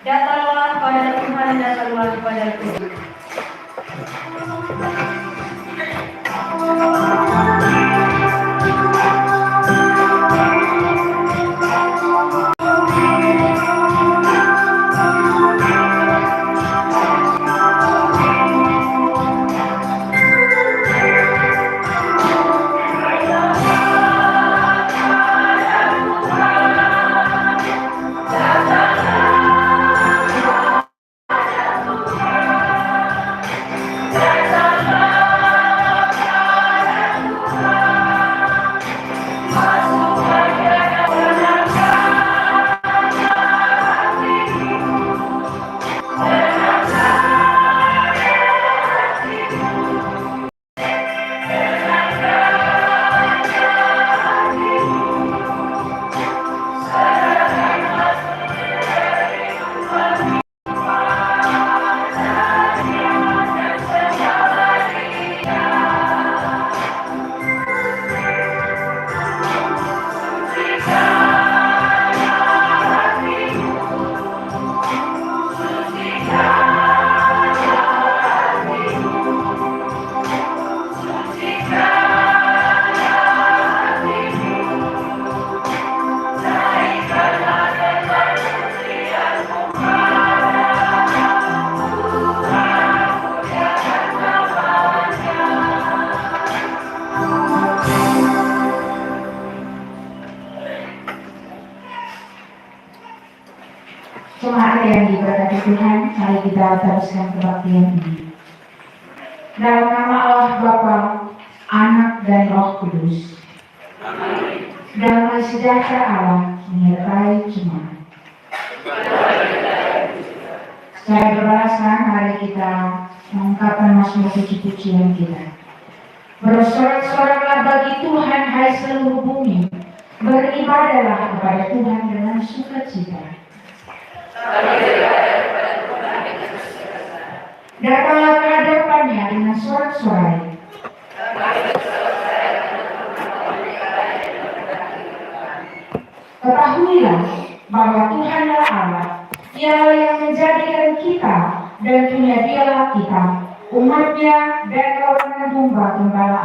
Datanglah pada Tuhan dan serulah pada Tuhan. Jemaat yang diberkati Tuhan, mari kita teruskan kebaktian ini. Dalam nama Allah Bapa, Anak dan Roh Kudus. Amin. Damai sejahtera Allah menyertai jemaat. Secara berbalasan, mari kita mengungkapkan mazmur puji-pujian kita. Bersorak-soraklah bagi Tuhan, hai seluruh bumi. Beribadahlah kepada Tuhan dengan sukacita. Datanglah ke hadapannya dengan sorak-sorai. Ketahuilah bahwa Tuhanlah Allah, Dialah yang menjadikan kita dan dunia Dialah kita, umatnya dan kawanan domba gembala.